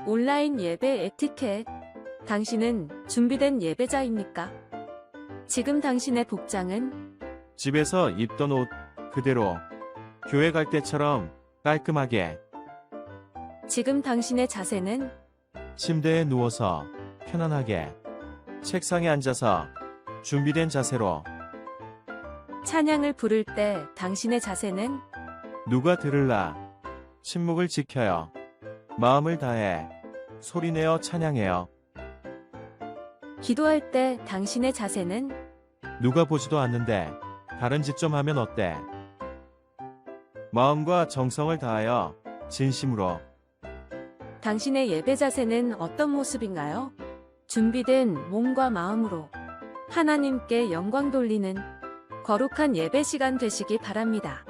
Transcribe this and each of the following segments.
온라인 예배 에티켓. 당신은 준비된 예배자입니까? 지금 당신의 복장은 집에서 입던 옷 그대로 교회 갈 때처럼 깔끔하게 지금 당신의 자세는 침대에 누워서 편안하게 책상에 앉아서 준비된 자세로 찬양을 부를 때 당신의 자세는 누가 들을라 침묵을 지켜요. 마음을 다해 소리내어 찬양해요. 기도할 때 당신의 자세는 누가 보지도 않는데 다른 짓 좀 하면 어때? 마음과 정성을 다하여 진심으로 당신의 예배 자세는 어떤 모습인가요? 준비된 몸과 마음으로 하나님께 영광 돌리는 거룩한 예배 시간 되시기 바랍니다.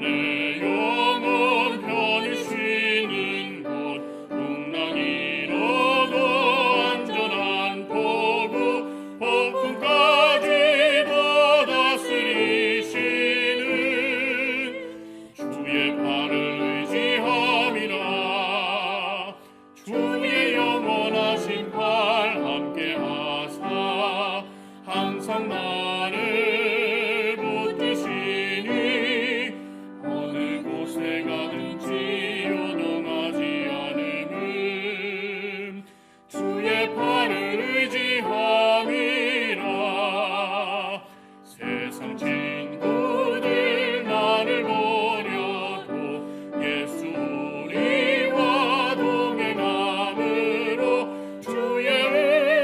내 영혼 편히 쉬는 곳 풍랑이로도 안전한 포구 폭풍까지도 다스리시는 주의 팔을 의지함이라. 주의 영원하신 팔 함께하사 항상 나를 주의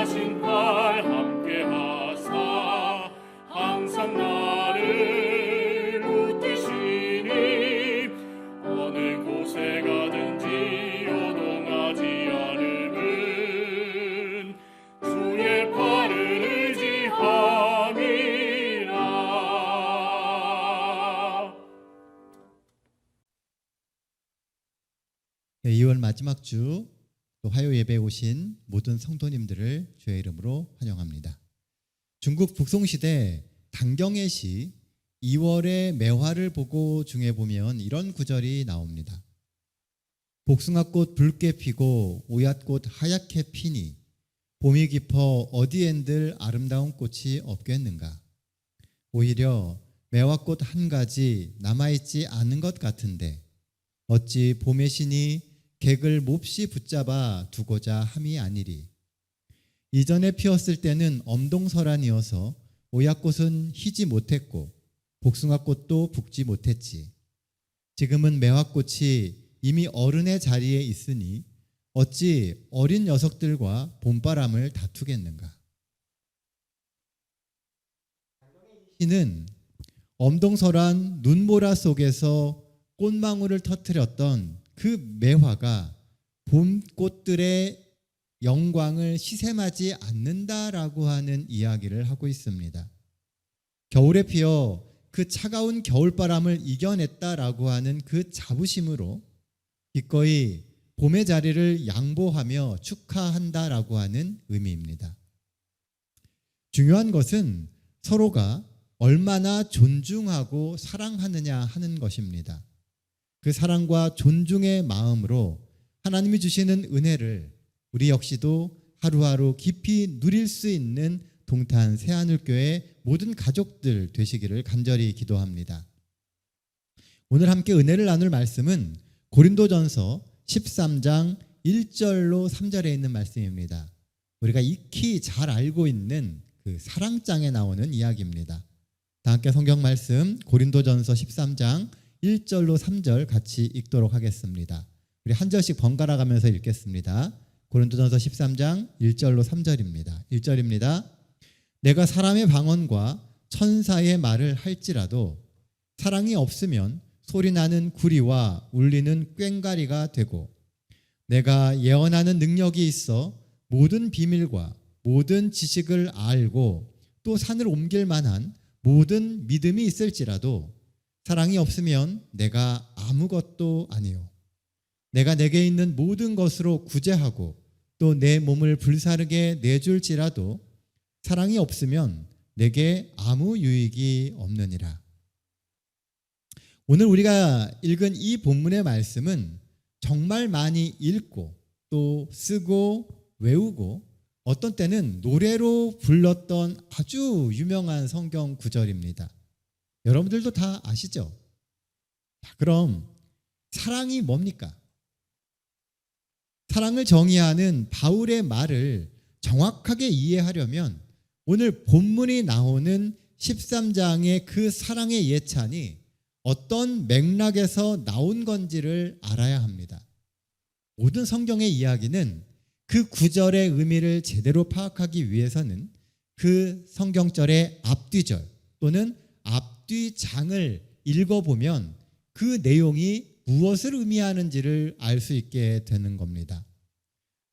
영원하신 팔 함께 하사 항상 나를 붙드시니 어느 곳에 가든지 요동하지 않음은 주의 팔을 의지함이라. 네, 2월 마지막 주 또 화요 예배에 오신 모든 성도님들을 주의 이름으로 환영합니다. 중국 북송시대 당경의시 2월의 매화를 보고 중에 보면 이런 구절이 나옵니다. 복숭아꽃 붉게 피고 오얏꽃 하얗게 피니 봄이 깊어 어디엔들 아름다운 꽃이 없겠는가. 오히려 매화꽃 한 가지 남아있지 않은 것 같은데 어찌 봄의 신이 객을 몹시 붙잡아 두고자 함이 아니리. 이전에 피었을 때는 엄동설한이어서 오얏꽃은 희지 못했고 복숭아꽃도 붓지 못했지. 지금은 매화꽃이 이미 어른의 자리에 있으니 어찌 어린 녀석들과 봄바람을 다투겠는가. 이는 엄동설한 눈보라 속에서 꽃망울을 터뜨렸던 그 매화가 봄꽃들의 영광을 시샘하지 않는다라고 하는 이야기를 하고 있습니다. 겨울에 피어 그 차가운 겨울바람을 이겨냈다라고 하는 그 자부심으로 기꺼이 봄의 자리를 양보하며 축하한다라고 하는 의미입니다. 중요한 것은 서로가 얼마나 존중하고 사랑하느냐 하는 것입니다. 그 사랑과 존중의 마음으로 하나님이 주시는 은혜를 우리 역시도 하루하루 깊이 누릴 수 있는 동탄 새하늘교회 모든 가족들 되시기를 간절히 기도합니다. 오늘 함께 은혜를 나눌 말씀은 고린도전서 13장 1절로 3절에 있는 말씀입니다. 우리가 익히 잘 알고 있는 그 사랑장에 나오는 이야기입니다. 다 함께 성경 말씀 고린도전서 13장 1절로 3절 같이 읽도록 하겠습니다. 우리 한 절씩 번갈아 가면서 읽겠습니다. 고린도전서 13장 1절로 3절입니다. 1절입니다. 내가 사람의 방언과 천사의 말을 할지라도 사랑이 없으면 소리나는 구리와 울리는 꽹과리가 되고 내가 예언하는 능력이 있어 모든 비밀과 모든 지식을 알고 또 산을 옮길 만한 모든 믿음이 있을지라도 사랑이 없으면 내가 아무것도 아니요. 내가 내게 있는 모든 것으로 구제하고 또 내 몸을 불사르게 내줄지라도 사랑이 없으면 내게 아무 유익이 없느니라. 오늘 우리가 읽은 이 본문의 말씀은 정말 많이 읽고 또 쓰고 외우고 어떤 때는 노래로 불렀던 아주 유명한 성경 구절입니다. 여러분들도 다 아시죠? 자, 그럼 사랑이 뭡니까? 사랑을 정의하는 바울의 말을 정확하게 이해하려면 오늘 본문이 나오는 13장의 그 사랑의 예찬이 어떤 맥락에서 나온 건지를 알아야 합니다. 모든 성경의 이야기는 그 구절의 의미를 제대로 파악하기 위해서는 그 성경절의 앞뒤절 또는 앞뒤장을 읽어보면 그 내용이 무엇을 의미하는지를 알 수 있게 되는 겁니다.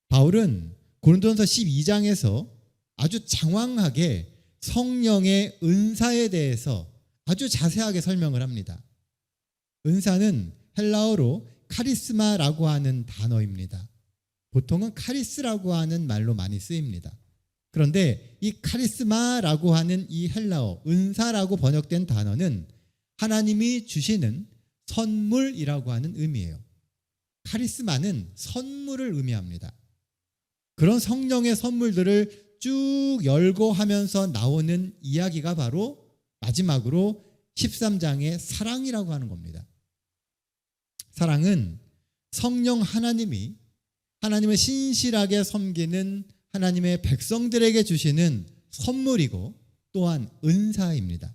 바울은 고린도전서 12장에서 아주 장황하게 성령의 은사에 대해서 아주 자세하게 설명을 합니다. 은사는 헬라어로 카리스마라고 하는 단어입니다. 보통은 카리스라고 하는 말로 많이 쓰입니다. 그런데 이 카리스마라고 하는 이 헬라어, 은사라고 번역된 단어는 하나님이 주시는 선물이라고 하는 의미예요. 카리스마는 선물을 의미합니다. 그런 성령의 선물들을 쭉 열거하면서 나오는 이야기가 바로 마지막으로 13장의 사랑이라고 하는 겁니다. 사랑은 성령 하나님이 하나님을 신실하게 섬기는 하나님의 백성들에게 주시는 선물이고 또한 은사입니다.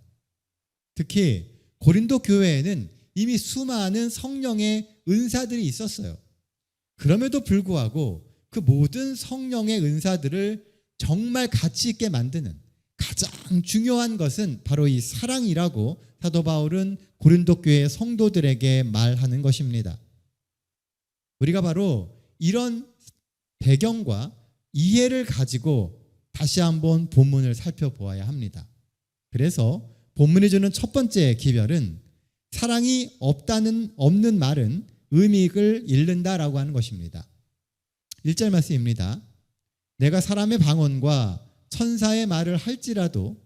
특히 고린도 교회에는 이미 수많은 성령의 은사들이 있었어요. 그럼에도 불구하고 그 모든 성령의 은사들을 정말 가치 있게 만드는 가장 중요한 것은 바로 이 사랑이라고 사도 바울은 고린도 교회 성도들에게 말하는 것입니다. 우리가 바로 이런 배경과 이해를 가지고 다시 한번 본문을 살펴보아야 합니다. 그래서 본문이 주는 첫 번째 기별은 사랑이 없는 말은 의미를 잃는다라고 하는 것입니다. 1절 말씀입니다. 내가 사람의 방언과 천사의 말을 할지라도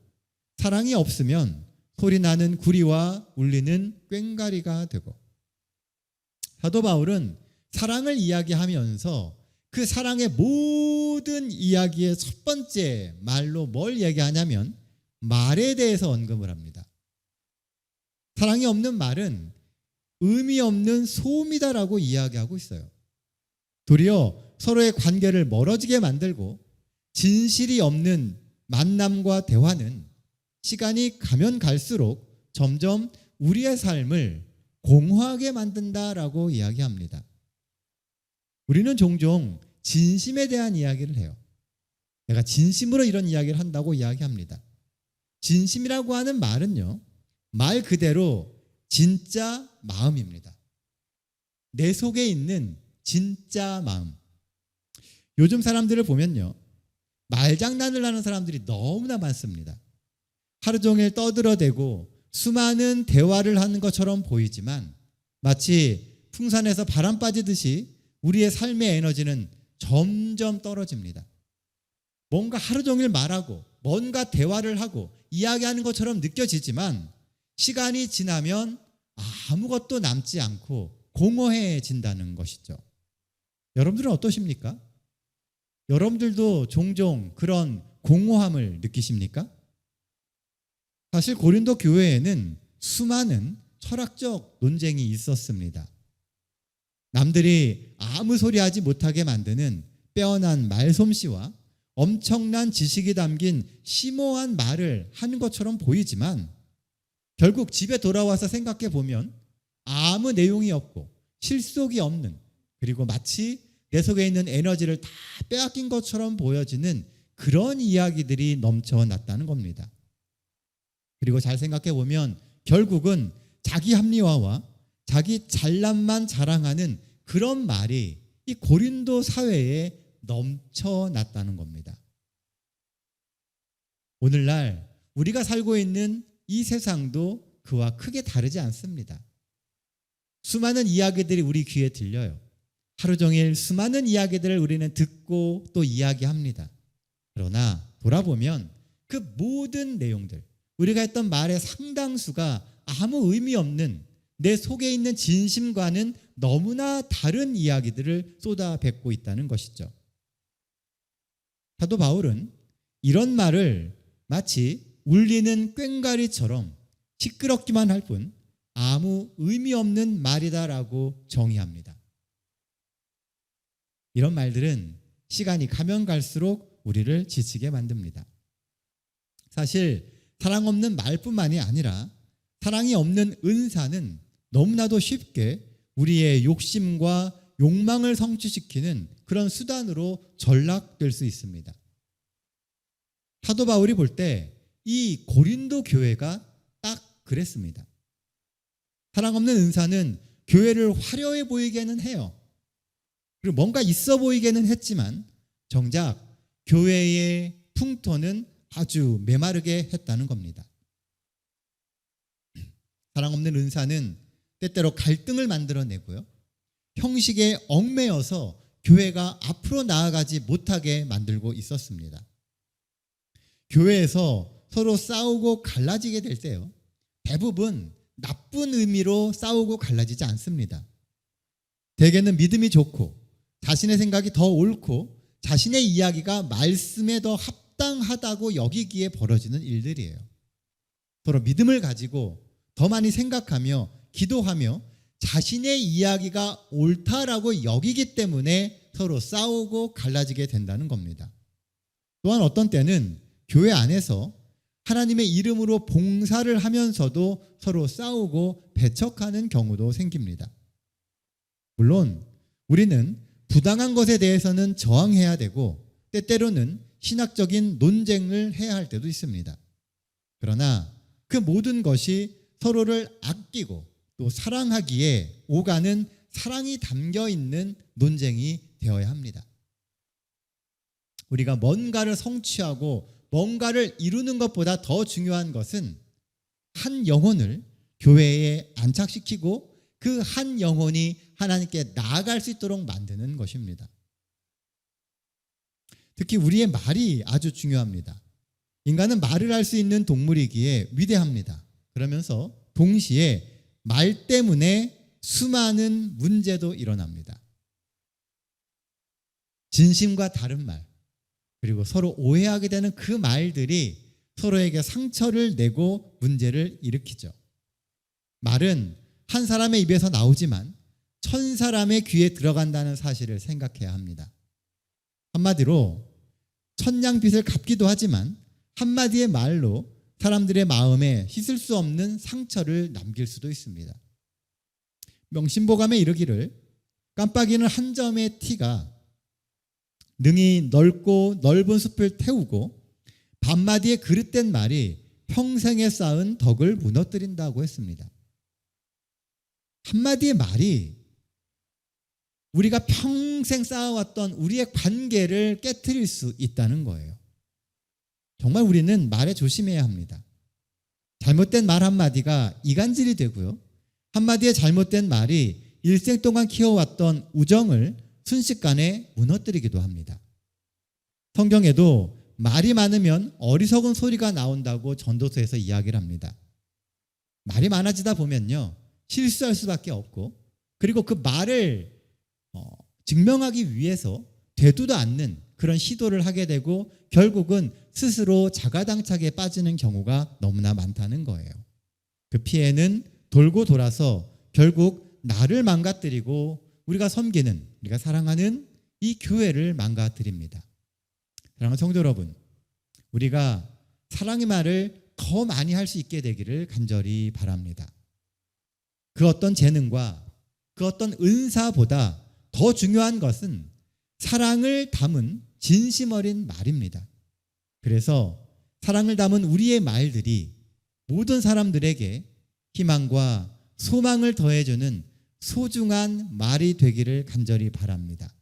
사랑이 없으면 소리나는 구리와 울리는 꽹과리가 되고, 사도 바울은 사랑을 이야기하면서 그 사랑의 모든 이야기의 첫 번째 말로 뭘 얘기하냐면 말에 대해서 언급을 합니다. 사랑이 없는 말은 의미 없는 소음이다라고 이야기하고 있어요. 도리어 서로의 관계를 멀어지게 만들고 진실이 없는 만남과 대화는 시간이 가면 갈수록 점점 우리의 삶을 공허하게 만든다라고 이야기합니다. 우리는 종종 진심에 대한 이야기를 해요. 내가 진심으로 이런 이야기를 한다고 이야기합니다. 진심이라고 하는 말은요, 말 그대로 진짜 마음입니다. 내 속에 있는 진짜 마음. 요즘 사람들을 보면요, 말장난을 하는 사람들이 너무나 많습니다. 하루 종일 떠들어대고 수많은 대화를 하는 것처럼 보이지만 마치 풍선에서 바람 빠지듯이 우리의 삶의 에너지는 점점 떨어집니다. 뭔가 하루 종일 말하고 뭔가 대화를 하고 이야기하는 것처럼 느껴지지만 시간이 지나면 아무것도 남지 않고 공허해진다는 것이죠. 여러분들은 어떠십니까? 여러분들도 종종 그런 공허함을 느끼십니까? 사실 고린도 교회에는 수많은 철학적 논쟁이 있었습니다. 남들이 아무 소리 하지 못하게 만드는 빼어난 말솜씨와 엄청난 지식이 담긴 심오한 말을 하는 것처럼 보이지만 결국 집에 돌아와서 생각해 보면 아무 내용이 없고 실속이 없는, 그리고 마치 내 속에 있는 에너지를 다 빼앗긴 것처럼 보여지는 그런 이야기들이 넘쳐났다는 겁니다. 그리고 잘 생각해 보면 결국은 자기 합리화와 자기 잘남만 자랑하는 그런 말이 이 고린도 사회에 넘쳐났다는 겁니다. 오늘날 우리가 살고 있는 이 세상도 그와 크게 다르지 않습니다. 수많은 이야기들이 우리 귀에 들려요. 하루 종일 수많은 이야기들을 우리는 듣고 또 이야기합니다. 그러나 돌아보면 그 모든 내용들, 우리가 했던 말의 상당수가 아무 의미 없는 내 속에 있는 진심과는 너무나 다른 이야기들을 쏟아뱉고 있다는 것이죠. 사도 바울은 이런 말을 마치 울리는 꽹과리처럼 시끄럽기만 할 뿐 아무 의미 없는 말이다라고 정의합니다. 이런 말들은 시간이 가면 갈수록 우리를 지치게 만듭니다. 사실 사랑 없는 말뿐만이 아니라 사랑이 없는 은사는 너무나도 쉽게 우리의 욕심과 욕망을 성취시키는 그런 수단으로 전락될 수 있습니다. 사도 바울이 볼 때 이 고린도 교회가 딱 그랬습니다. 사랑 없는 은사는 교회를 화려해 보이게는 해요. 그리고 뭔가 있어 보이게는 했지만 정작 교회의 풍토는 아주 메마르게 했다는 겁니다. 사랑 없는 은사는 때때로 갈등을 만들어내고요, 형식에 얽매여서 교회가 앞으로 나아가지 못하게 만들고 있었습니다. 교회에서 서로 싸우고 갈라지게 될 때요, 대부분 나쁜 의미로 싸우고 갈라지지 않습니다. 대개는 믿음이 좋고 자신의 생각이 더 옳고 자신의 이야기가 말씀에 더 합당하다고 여기기에 벌어지는 일들이에요. 서로 믿음을 가지고 더 많이 생각하며 기도하며 자신의 이야기가 옳다라고 여기기 때문에 서로 싸우고 갈라지게 된다는 겁니다. 또한 어떤 때는 교회 안에서 하나님의 이름으로 봉사를 하면서도 서로 싸우고 배척하는 경우도 생깁니다. 물론 우리는 부당한 것에 대해서는 저항해야 되고 때때로는 신학적인 논쟁을 해야 할 때도 있습니다. 그러나 그 모든 것이 서로를 아끼고 또 사랑하기에 오가는 사랑이 담겨 있는 논쟁이 되어야 합니다. 우리가 뭔가를 성취하고 뭔가를 이루는 것보다 더 중요한 것은 한 영혼을 교회에 안착시키고 그 한 영혼이 하나님께 나아갈 수 있도록 만드는 것입니다. 특히 우리의 말이 아주 중요합니다. 인간은 말을 할 수 있는 동물이기에 위대합니다. 그러면서 동시에 말 때문에 수많은 문제도 일어납니다. 진심과 다른 말, 그리고 서로 오해하게 되는 그 말들이 서로에게 상처를 내고 문제를 일으키죠. 말은 한 사람의 입에서 나오지만 1000사람의 귀에 들어간다는 사실을 생각해야 합니다. 한마디로 천냥빚을 갚기도 하지만 한마디의 말로 사람들의 마음에 씻을 수 없는 상처를 남길 수도 있습니다. 명심보감에 이르기를 깜빡이는 한 점의 티가 능히 넓고 넓은 숲을 태우고 반마디의 그릇된 말이 평생에 쌓은 덕을 무너뜨린다고 했습니다. 한마디의 말이 우리가 평생 쌓아왔던 우리의 관계를 깨트릴 수 있다는 거예요. 정말 우리는 말에 조심해야 합니다. 잘못된 말 한마디가 이간질이 되고요. 한마디의 잘못된 말이 일생 동안 키워왔던 우정을 순식간에 무너뜨리기도 합니다. 성경에도 말이 많으면 어리석은 소리가 나온다고 전도서에서 이야기를 합니다. 말이 많아지다 보면요, 실수할 수밖에 없고, 그리고 그 말을 증명하기 위해서 되도도 않는 그런 시도를 하게 되고 결국은 스스로 자가당착에 빠지는 경우가 너무나 많다는 거예요. 그 피해는 돌고 돌아서 결국 나를 망가뜨리고 우리가 섬기는, 우리가 사랑하는 이 교회를 망가뜨립니다. 사랑하는 성도 여러분, 우리가 사랑의 말을 더 많이 할 수 있게 되기를 간절히 바랍니다. 그 어떤 재능과 그 어떤 은사보다 더 중요한 것은 사랑을 담은 진심 어린 말입니다. 그래서 사랑을 담은 우리의 말들이 모든 사람들에게 희망과 소망을 더해주는 소중한 말이 되기를 간절히 바랍니다.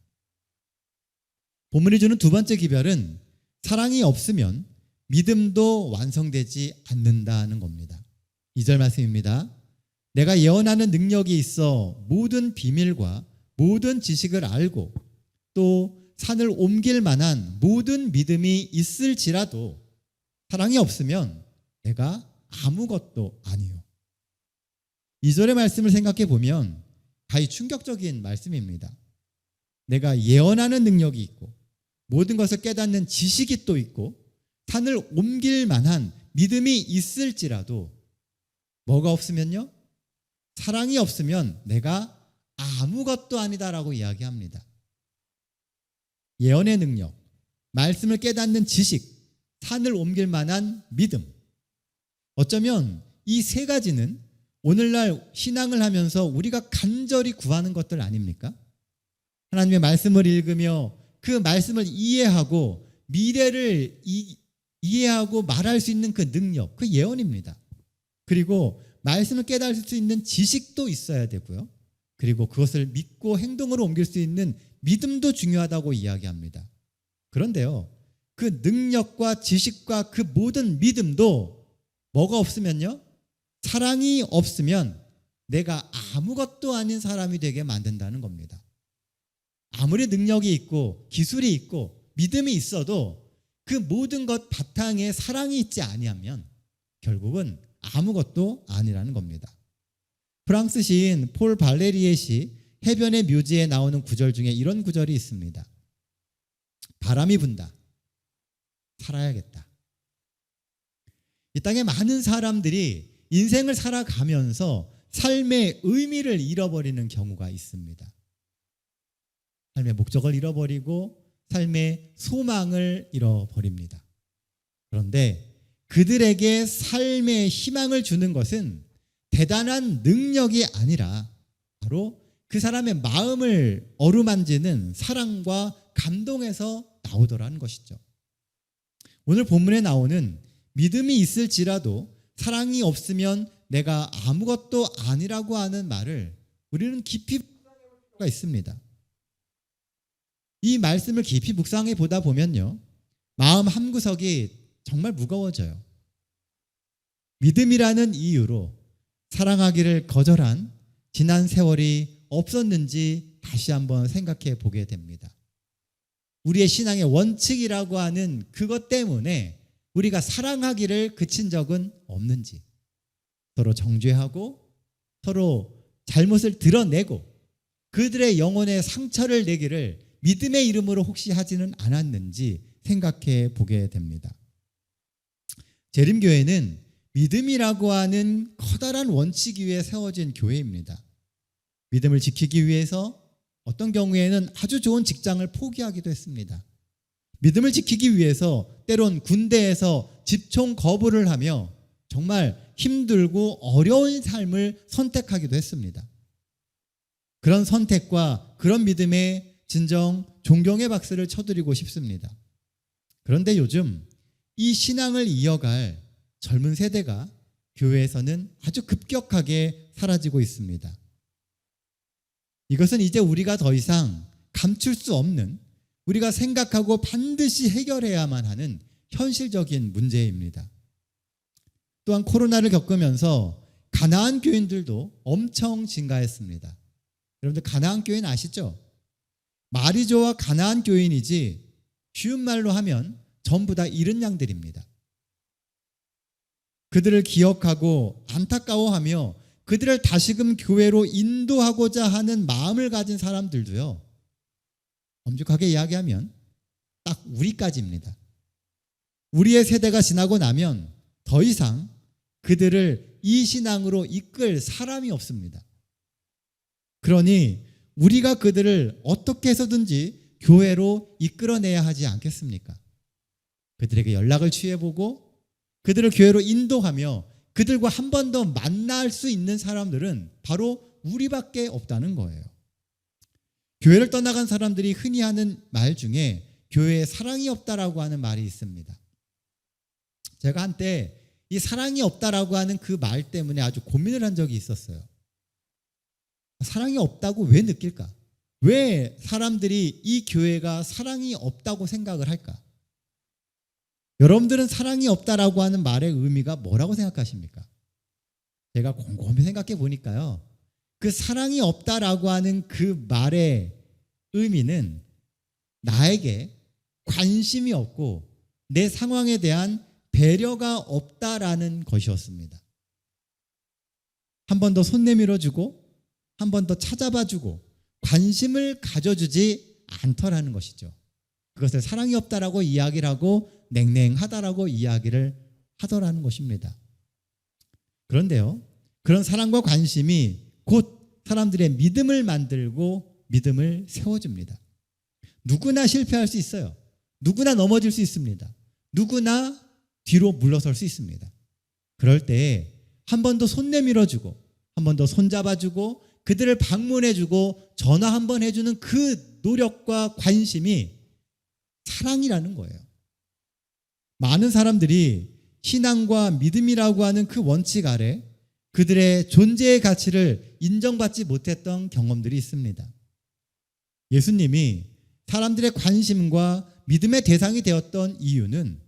본문이 주는 두 번째 기별은 사랑이 없으면 믿음도 완성되지 않는다는 겁니다. 2절 말씀입니다. 내가 예언하는 능력이 있어 모든 비밀과 모든 지식을 알고 또 산을 옮길 만한 모든 믿음이 있을지라도 사랑이 없으면 내가 아무것도 아니요. 2절의 말씀을 생각해 보면 가히 충격적인 말씀입니다. 내가 예언하는 능력이 있고 모든 것을 깨닫는 지식이 또 있고 산을 옮길 만한 믿음이 있을지라도 뭐가 없으면요? 사랑이 없으면 내가 아무것도 아니다라고 이야기합니다. 예언의 능력, 말씀을 깨닫는 지식, 산을 옮길 만한 믿음. 어쩌면 이 세 가지는 오늘날 신앙을 하면서 우리가 간절히 구하는 것들 아닙니까? 하나님의 말씀을 읽으며 그 말씀을 이해하고 미래를 이해하고 말할 수 있는 그 능력, 그 예언입니다. 그리고 말씀을 깨달을 수 있는 지식도 있어야 되고요. 그리고 그것을 믿고 행동으로 옮길 수 있는 믿음도 중요하다고 이야기합니다. 그런데요, 그 능력과 지식과 그 모든 믿음도 뭐가 없으면요? 사랑이 없으면 내가 아무것도 아닌 사람이 되게 만든다는 겁니다. 아무리 능력이 있고 기술이 있고 믿음이 있어도 그 모든 것 바탕에 사랑이 있지 아니하면 결국은 아무것도 아니라는 겁니다. 프랑스 시인 폴 발레리의 시 해변의 묘지에 나오는 구절 중에 이런 구절이 있습니다. 바람이 분다. 살아야겠다. 이 땅에 많은 사람들이 인생을 살아가면서 삶의 의미를 잃어버리는 경우가 있습니다. 삶의 목적을 잃어버리고 삶의 소망을 잃어버립니다. 그런데 그들에게 삶의 희망을 주는 것은 대단한 능력이 아니라 바로 그 사람의 마음을 어루만지는 사랑과 감동에서 나오더라는 것이죠. 오늘 본문에 나오는 믿음이 있을지라도 사랑이 없으면 내가 아무것도 아니라고 하는 말을 우리는 깊이 묵상해 볼 필요가 있습니다. 이 말씀을 깊이 묵상해 보다 보면요, 마음 한구석이 정말 무거워져요. 믿음이라는 이유로 사랑하기를 거절한 지난 세월이 없었는지 다시 한번 생각해 보게 됩니다. 우리의 신앙의 원칙이라고 하는 그것 때문에 우리가 사랑하기를 그친 적은 없는지, 서로 정죄하고 서로 잘못을 드러내고 그들의 영혼에 상처를 내기를 믿음의 이름으로 혹시 하지는 않았는지 생각해 보게 됩니다. 재림교회는 믿음이라고 하는 커다란 원칙 위에 세워진 교회입니다. 믿음을 지키기 위해서 어떤 경우에는 아주 좋은 직장을 포기하기도 했습니다. 믿음을 지키기 위해서 때론 군대에서 집총 거부를 하며 정말 힘들고 어려운 삶을 선택하기도 했습니다. 그런 선택과 그런 믿음에 진정 존경의 박수를 쳐드리고 싶습니다. 그런데 요즘 이 신앙을 이어갈 젊은 세대가 교회에서는 아주 급격하게 사라지고 있습니다. 이것은 이제 우리가 더 이상 감출 수 없는, 우리가 생각하고 반드시 해결해야만 하는 현실적인 문제입니다. 또한 코로나를 겪으면서 가나안 교인들도 엄청 증가했습니다. 여러분들 가나안 교인 아시죠? 말이 좋아 가나안 교인이지 쉬운 말로 하면 전부 다 잃은 양들입니다. 그들을 기억하고 안타까워하며 그들을 다시금 교회로 인도하고자 하는 마음을 가진 사람들도요, 엄격하게 이야기하면 딱 우리까지입니다. 우리의 세대가 지나고 나면 더 이상 그들을 이 신앙으로 이끌 사람이 없습니다. 그러니 우리가 그들을 어떻게 해서든지 교회로 이끌어내야 하지 않겠습니까? 그들에게 연락을 취해보고 그들을 교회로 인도하며 그들과 한 번 더 만날 수 있는 사람들은 바로 우리밖에 없다는 거예요. 교회를 떠나간 사람들이 흔히 하는 말 중에 교회에 사랑이 없다라고 하는 말이 있습니다. 제가 한때 이 사랑이 없다라고 하는 그 말 때문에 아주 고민을 한 적이 있었어요. 사랑이 없다고 왜 느낄까? 왜 사람들이 이 교회가 사랑이 없다고 생각을 할까? 여러분들은 사랑이 없다라고 하는 말의 의미가 뭐라고 생각하십니까? 제가 곰곰이 생각해 보니까요, 그 사랑이 없다라고 하는 그 말의 의미는 나에게 관심이 없고 내 상황에 대한 배려가 없다라는 것이었습니다. 한 번 더 손 내밀어주고 한 번 더 찾아봐주고 관심을 가져주지 않더라는 것이죠. 그것을 사랑이 없다라고 이야기를 하고 냉랭하다라고 이야기를 하더라는 것입니다. 그런데요, 그런 사랑과 관심이 곧 사람들의 믿음을 만들고 믿음을 세워줍니다. 누구나 실패할 수 있어요. 누구나 넘어질 수 있습니다. 누구나 뒤로 물러설 수 있습니다. 그럴 때 한 번 더 손 내밀어주고 한 번 더 손잡아주고 그들을 방문해주고 전화 한 번 해주는 그 노력과 관심이 사랑이라는 거예요. 많은 사람들이 신앙과 믿음이라고 하는 그 원칙 아래 그들의 존재의 가치를 인정받지 못했던 경험들이 있습니다. 예수님이 사람들의 관심과 믿음의 대상이 되었던 이유는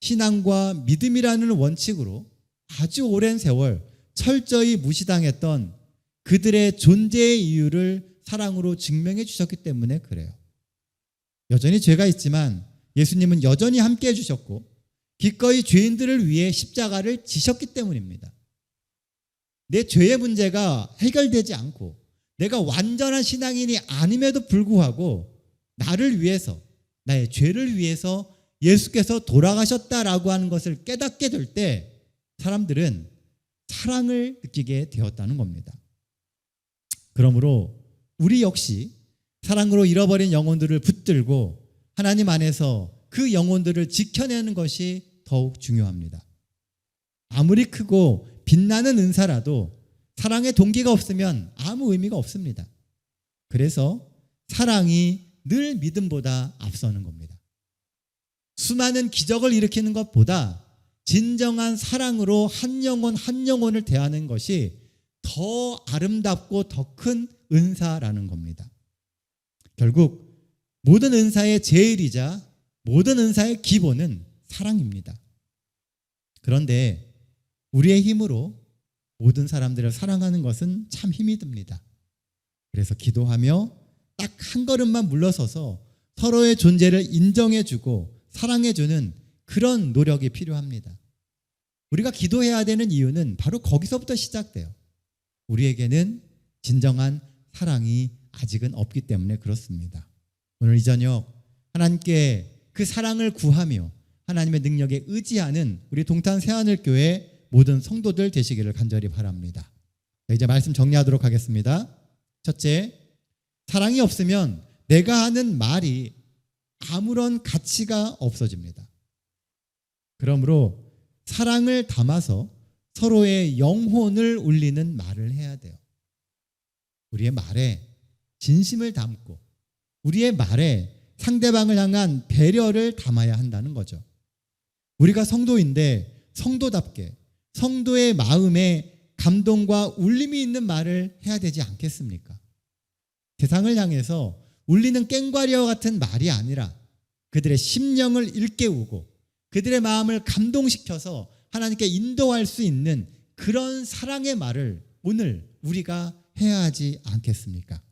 신앙과 믿음이라는 원칙으로 아주 오랜 세월 철저히 무시당했던 그들의 존재의 이유를 사랑으로 증명해 주셨기 때문에 그래요. 여전히 죄가 있지만 예수님은 여전히 함께 해주셨고 기꺼이 죄인들을 위해 십자가를 지셨기 때문입니다. 내 죄의 문제가 해결되지 않고 내가 완전한 신앙인이 아님에도 불구하고 나를 위해서, 나의 죄를 위해서 예수께서 돌아가셨다라고 하는 것을 깨닫게 될 때 사람들은 사랑을 느끼게 되었다는 겁니다. 그러므로 우리 역시 사랑으로 잃어버린 영혼들을 붙들고 하나님 안에서 그 영혼들을 지켜내는 것이 더욱 중요합니다. 아무리 크고 빛나는 은사라도 사랑의 동기가 없으면 아무 의미가 없습니다. 그래서 사랑이 늘 믿음보다 앞서는 겁니다. 수많은 기적을 일으키는 것보다 진정한 사랑으로 한 영혼 한 영혼을 대하는 것이 더 아름답고 더 큰 은사라는 겁니다. 결국 모든 은사의 제일이자 모든 은사의 기본은 사랑입니다. 그런데 우리의 힘으로 모든 사람들을 사랑하는 것은 참 힘이 듭니다. 그래서 기도하며 딱 한 걸음만 물러서서 서로의 존재를 인정해주고 사랑해주는 그런 노력이 필요합니다. 우리가 기도해야 되는 이유는 바로 거기서부터 시작돼요. 우리에게는 진정한 사랑이 아직은 없기 때문에 그렇습니다. 오늘 이 저녁 하나님께 그 사랑을 구하며 하나님의 능력에 의지하는 우리 동탄 새하늘교회 모든 성도들 되시기를 간절히 바랍니다. 이제 말씀 정리하도록 하겠습니다. 첫째, 사랑이 없으면 내가 하는 말이 아무런 가치가 없어집니다. 그러므로 사랑을 담아서 서로의 영혼을 울리는 말을 해야 돼요. 우리의 말에 진심을 담고 우리의 말에 상대방을 향한 배려를 담아야 한다는 거죠. 우리가 성도인데 성도답게 성도의 마음에 감동과 울림이 있는 말을 해야 되지 않겠습니까? 세상을 향해서 울리는 꽹과리와 같은 말이 아니라 그들의 심령을 일깨우고 그들의 마음을 감동시켜서 하나님께 인도할 수 있는 그런 사랑의 말을 오늘 우리가 해야 하지 않겠습니까?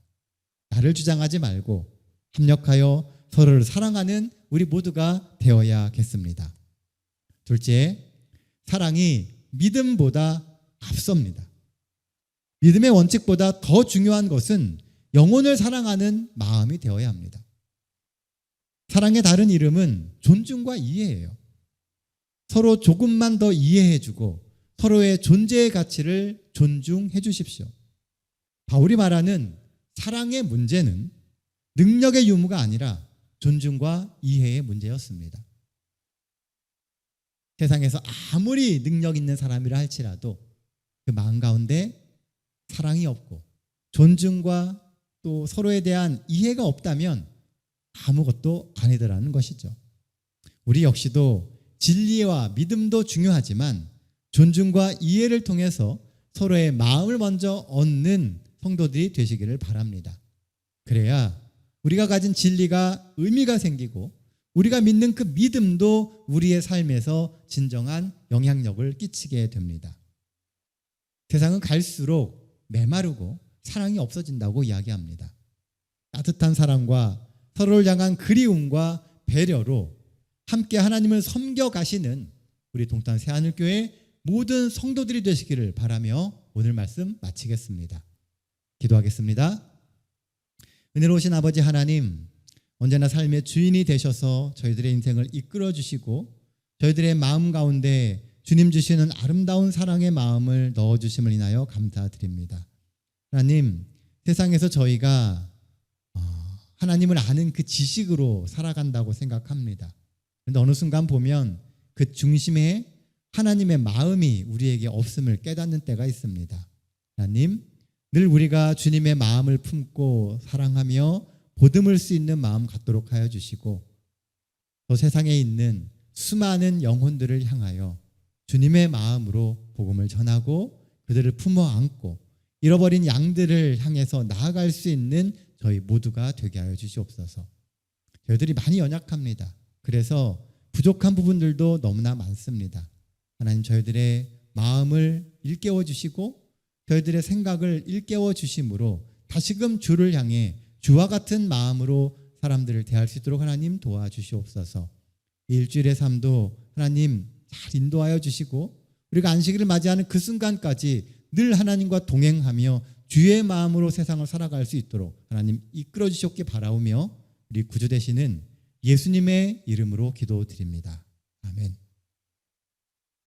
나를 주장하지 말고 협력하여 서로를 사랑하는 우리 모두가 되어야겠습니다. 둘째, 사랑이 믿음보다 앞섭니다. 믿음의 원칙보다 더 중요한 것은 영혼을 사랑하는 마음이 되어야 합니다. 사랑의 다른 이름은 존중과 이해예요. 서로 조금만 더 이해해주고 서로의 존재의 가치를 존중해 주십시오. 바울이 말하는 사랑의 문제는 능력의 유무가 아니라 존중과 이해의 문제였습니다. 세상에서 아무리 능력 있는 사람이라 할지라도 그 마음 가운데 사랑이 없고 존중과 또 서로에 대한 이해가 없다면 아무것도 아니더라는 것이죠. 우리 역시도 진리와 믿음도 중요하지만 존중과 이해를 통해서 서로의 마음을 먼저 얻는 성도들이 되시기를 바랍니다. 그래야 우리가 가진 진리가 의미가 생기고 우리가 믿는 그 믿음도 우리의 삶에서 진정한 영향력을 끼치게 됩니다. 세상은 갈수록 메마르고 사랑이 없어진다고 이야기합니다. 따뜻한 사랑과 서로를 향한 그리움과 배려로 함께 하나님을 섬겨가시는 우리 동탄 새하늘교회 모든 성도들이 되시기를 바라며 오늘 말씀 마치겠습니다. 기도하겠습니다. 은혜로우신 아버지 하나님, 언제나 삶의 주인이 되셔서 저희들의 인생을 이끌어 주시고 저희들의 마음 가운데 주님 주시는 아름다운 사랑의 마음을 넣어주심을 인하여 감사드립니다. 하나님, 세상에서 저희가 하나님을 아는 그 지식으로 살아간다고 생각합니다. 그런데 어느 순간 보면 그 중심에 하나님의 마음이 우리에게 없음을 깨닫는 때가 있습니다. 하나님, 늘 우리가 주님의 마음을 품고 사랑하며 보듬을 수 있는 마음 갖도록 하여 주시고 또 세상에 있는 수많은 영혼들을 향하여 주님의 마음으로 복음을 전하고 그들을 품어 안고 잃어버린 양들을 향해서 나아갈 수 있는 저희 모두가 되게 하여 주시옵소서. 저희들이 많이 연약합니다. 그래서 부족한 부분들도 너무나 많습니다. 하나님, 저희들의 마음을 일깨워 주시고 저희들의 생각을 일깨워 주심으로 다시금 주를 향해 주와 같은 마음으로 사람들을 대할 수 있도록 하나님 도와주시옵소서. 이 일주일의 삶도 하나님 잘 인도하여 주시고 우리가 안식일을 맞이하는 그 순간까지 늘 하나님과 동행하며 주의 마음으로 세상을 살아갈 수 있도록 하나님 이끌어 주시옵기 바라오며 우리 구주 되시는 예수님의 이름으로 기도드립니다.